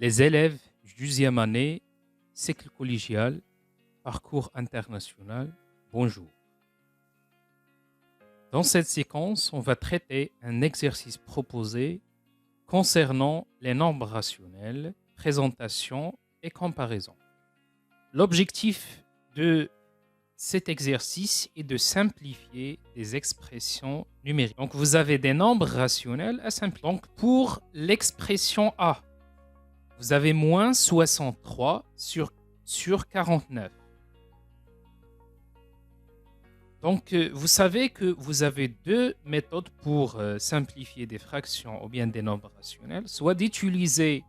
Les élèves 12e année, cycle collégial, parcours international, bonjour. Dans cette séquence, on va traiter un exercice proposé concernant les nombres rationnels, présentation et comparaison. L'objectif de cet exercice est de simplifier des expressions numériques. Donc, vous avez des nombres rationnels à simplifier. Donc, pour l'expression A, vous avez moins 63 sur 49. Donc, vous savez que vous avez deux méthodes pour simplifier des fractions ou bien des nombres rationnels. Soit d'utiliser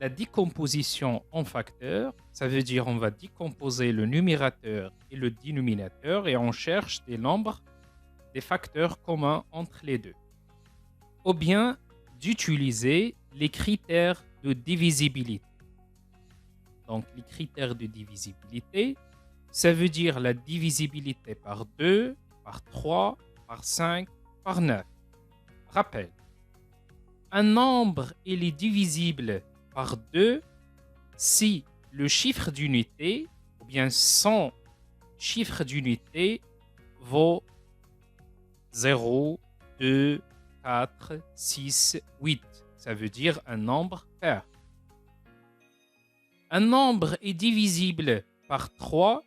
la décomposition en facteurs, ça veut dire on va décomposer le numérateur et le dénominateur et on cherche des nombres, des facteurs communs entre les deux. Ou bien d'utiliser les critères de divisibilité. Donc, les critères de divisibilité, ça veut dire la divisibilité par 2, par 3, par 5, par 9. Rappel, un nombre il est divisible par 2 si le chiffre d'unité ou bien son chiffre d'unité vaut 0, 2, 4, 6, 8. Ça veut dire un nombre pair. Un nombre est divisible par 3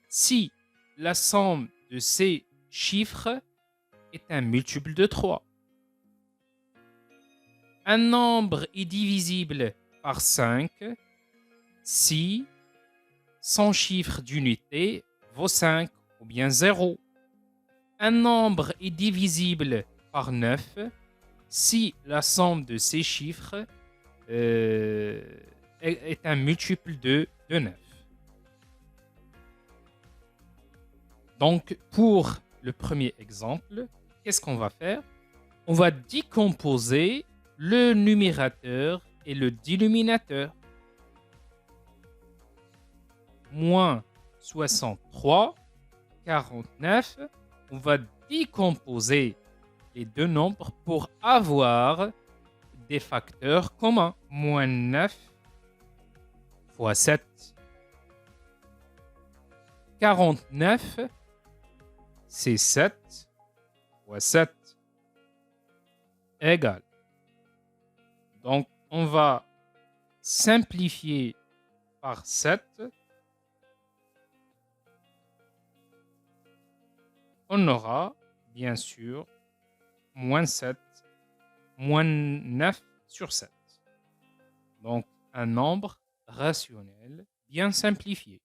si la somme de ces chiffres est un multiple de 3. Un nombre est divisible par 5 si son chiffre d'unité vaut 5 ou bien 0. Un nombre est divisible par 9 si la somme de ces chiffres est un multiple de 9. Donc, pour le premier exemple, qu'est-ce qu'on va faire? On va décomposer le numérateur et le dénominateur. Moins 63, 49. On va décomposer les deux nombres pour avoir des facteurs communs. Moins 9 fois 7. 49, c'est 7 fois 7 égale. Donc, on va simplifier par 7. On aura, bien sûr, moins 7, moins 9 sur 7. Donc, un nombre rationnel bien simplifié.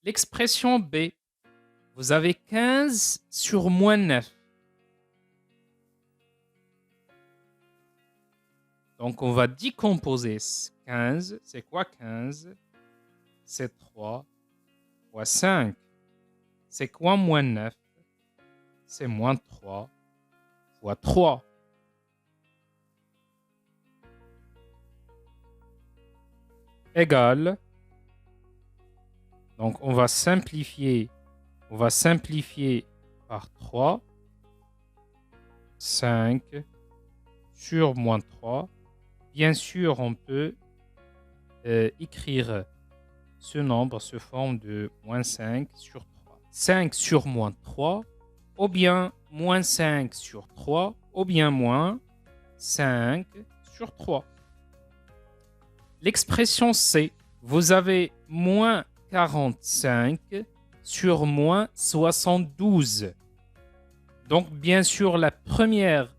L'expression B, vous avez 15 sur moins 9. Donc, on va décomposer 15. C'est quoi 15? C'est 3 fois 5. C'est quoi moins 9? C'est moins 3 fois 3. Égale. Donc, on va simplifier par 3. 5 sur moins 3. Bien sûr, on peut écrire ce nombre sous forme de moins 5 sur 3. 5 sur moins 3, ou bien moins 5 sur 3, ou bien moins 5 sur 3. L'expression C, vous avez moins 45 sur moins 72. Donc, bien sûr, la première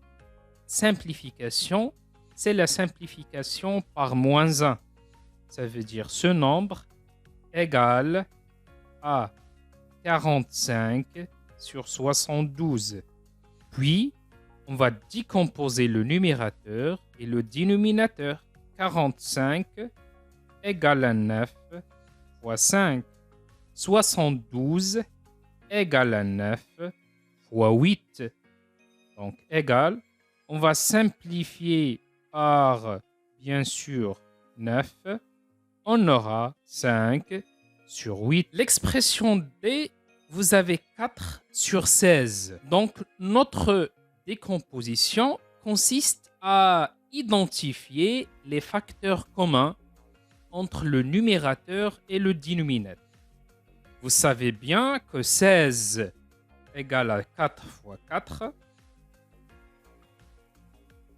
simplification, c'est la simplification par moins 1. Ça veut dire ce nombre égale à 45 sur 72. Puis, on va décomposer le numérateur et le dénominateur. 45 égale à 9 fois 5. 72 égale à 9 fois 8. Donc, égale. On va simplifier par, bien sûr, 9. On aura 5 sur 8. L'expression D, vous avez 4 sur 16. Donc, notre décomposition consiste à identifier les facteurs communs entre le numérateur et le dénominateur. Vous savez bien que 16 égale à 4 fois 4.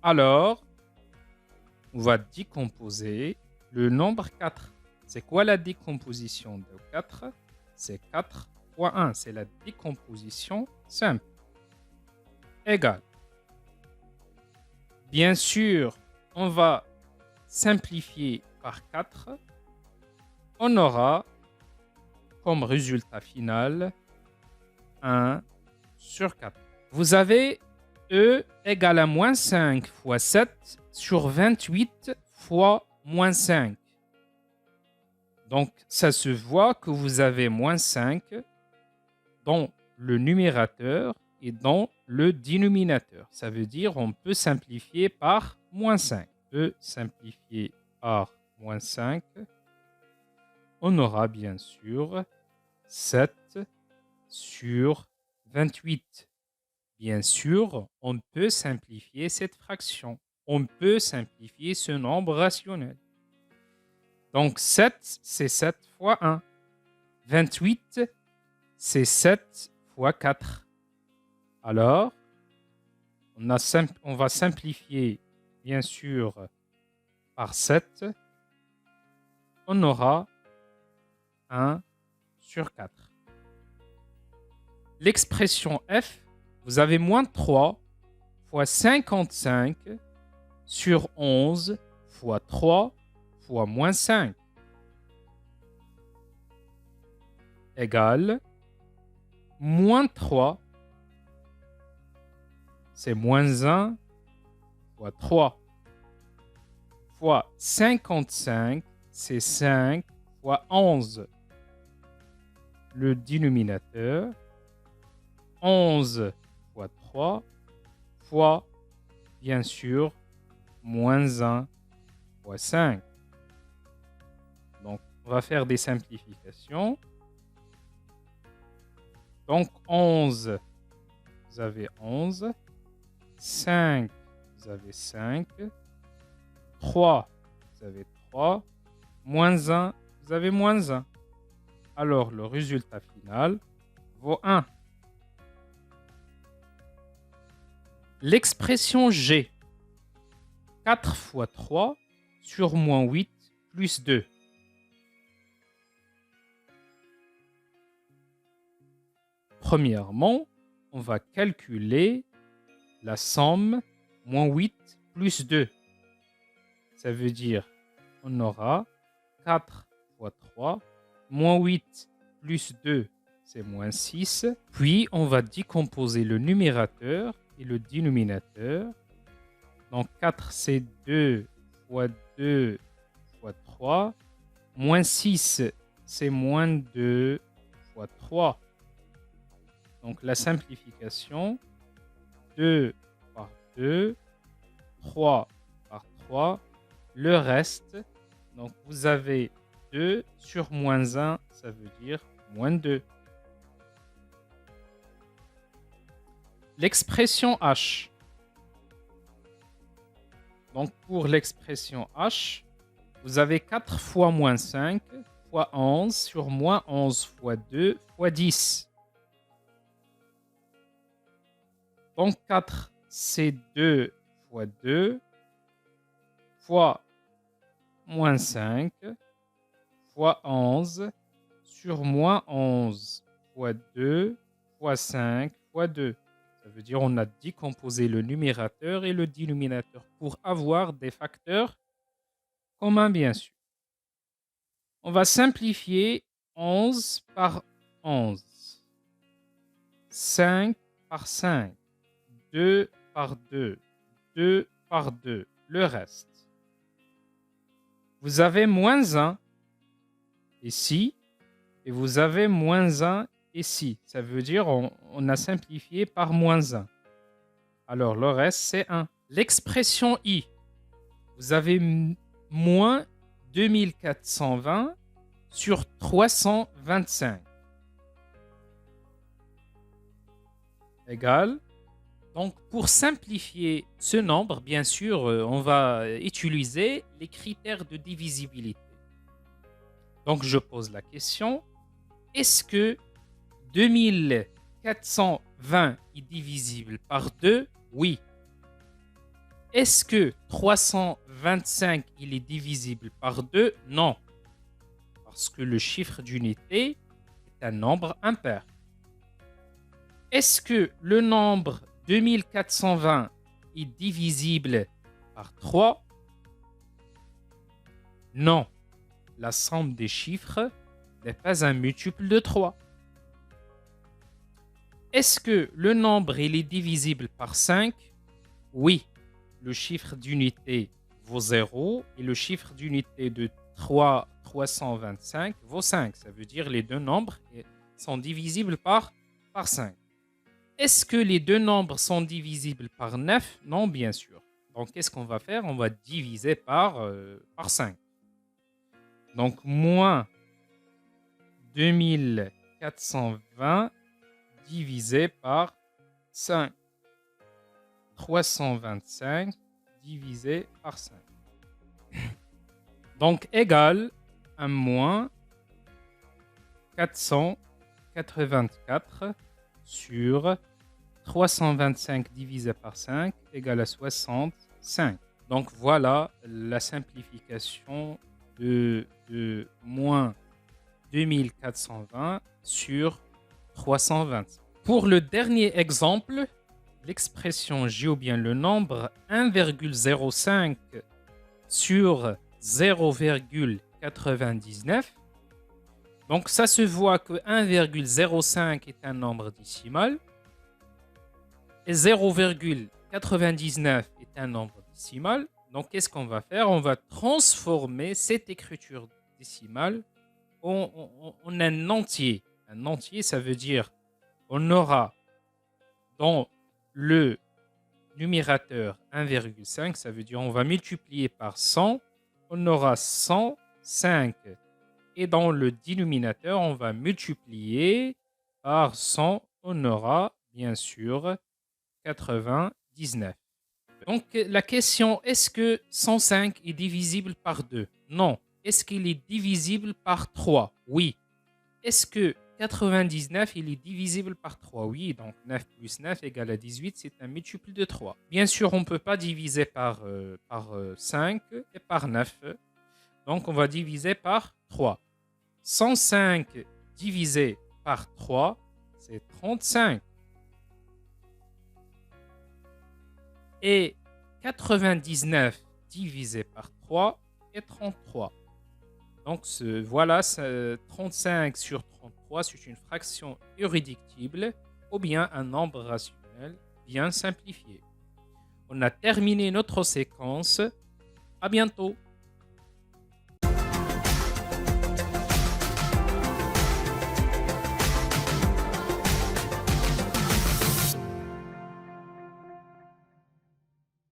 Alors, on va décomposer le nombre 4. C'est quoi la décomposition de 4? C'est 4 fois 1. C'est la décomposition simple. Égal. Bien sûr, on va simplifier par 4. On aura comme résultat final 1 sur 4. Vous avez E égale à moins 5 fois 7 sur 28 fois moins 5. Donc, ça se voit que vous avez moins 5 dans le numérateur et dans le dénominateur. Ça veut dire on peut simplifier par moins 5. E simplifier par moins 5. On aura bien sûr 7 sur 28. Bien sûr, on peut simplifier cette fraction. On peut simplifier ce nombre rationnel. Donc 7, c'est 7 fois 1. 28, c'est 7 fois 4. Alors, on va simplifier, bien sûr, par 7. On aura 1 sur 4. L'expression f, vous avez moins 3 fois 55 sur 11 fois 3 fois moins 5 égale moins 3, c'est moins 1 fois 3 fois 55, c'est 5 fois 11. Le dénominateur, 11 fois 3 fois, bien sûr, moins 1 fois 5. Donc, on va faire des simplifications. Donc, 11, vous avez 11. 5, vous avez 5. 3, vous avez 3. Moins 1, vous avez moins 1. Alors, le résultat final vaut 1. L'expression G, 4 fois 3 sur moins 8 plus 2. Premièrement, on va calculer la somme moins 8 plus 2. Ça veut dire on aura 4 fois 3, moins 8 plus 2, c'est moins 6. Puis, on va décomposer le numérateur et le dénominateur. Donc, 4, c'est 2 fois 2 fois 3. Moins 6, c'est moins 2 fois 3. Donc, la simplification, 2 par 2, 3 par 3. Le reste, donc vous avez 2 sur moins 1, ça veut dire moins 2. L'expression H. Donc pour l'expression H, vous avez 4 fois moins 5 fois 11 sur moins 11 fois 2 fois 10. Donc 4, c'est 2 fois 2 fois moins 5 fois 11 sur moins 11 fois 2 fois 5 fois 2. Ça veut dire on a décomposé le numérateur et le dénominateur pour avoir des facteurs communs, bien sûr. On va simplifier 11 par 11. 5 par 5. 2 par 2. 2 par 2. Le reste. Vous avez moins 1 ici et vous avez moins 1 ici. Ça veut dire on a simplifié par moins 1. Alors, le reste, c'est 1. L'expression I. Vous avez moins 2420 sur 325 égale Donc, pour simplifier ce nombre, bien sûr, on va utiliser les critères de divisibilité. Donc, je pose la question, est-ce que 2420 est divisible par 2? Oui. Est-ce que 325 il est divisible par 2? Non. Parce que le chiffre d'unité est un nombre impair. Est-ce que le nombre 2420 est divisible par 3? Non. La somme des chiffres n'est pas un multiple de 3. Est-ce que le nombre il est divisible par 5? Oui. Le chiffre d'unité vaut 0 et le chiffre d'unité de 325 vaut 5. Ça veut dire que les deux nombres sont divisibles par 5. Est-ce que les deux nombres sont divisibles par 9? Non, bien sûr. Donc, qu'est-ce qu'on va faire? On va diviser par 5. Donc, moins 2420 divisé par 5. 325 divisé par 5. Donc, égal à moins 484 sur 325 divisé par 5 égale à 65. Donc, voilà la simplification de moins 2420 sur 325. Pour le dernier exemple, l'expression J ou bien le nombre 1,05 sur 0,99. Donc, ça se voit que 1,05 est un nombre décimal et 0,99 est un nombre décimal. Donc, qu'est-ce qu'on va faire? On va transformer cette écriture décimale en un entier. Un entier, ça veut dire on aura dans le numérateur 1,5, ça veut dire on va multiplier par 100, on aura 105. Et dans le dénominateur, on va multiplier par 100, on aura bien sûr 99. Donc la question, est-ce que 105 est divisible par 2? Non. Est-ce qu'il est divisible par 3? Oui. Est-ce que 99 il est divisible par 3? Oui, donc 9 plus 9 égale à 18, c'est un multiple de 3. Bien sûr, on ne peut pas diviser par 5 et par 9. Donc, on va diviser par 3. 105 divisé par 3, c'est 35. Et 99 divisé par 3 est 33. Donc, voilà, 35 sur 33, c'est une fraction irréductible ou bien un nombre rationnel bien simplifié. On a terminé notre séquence. À bientôt.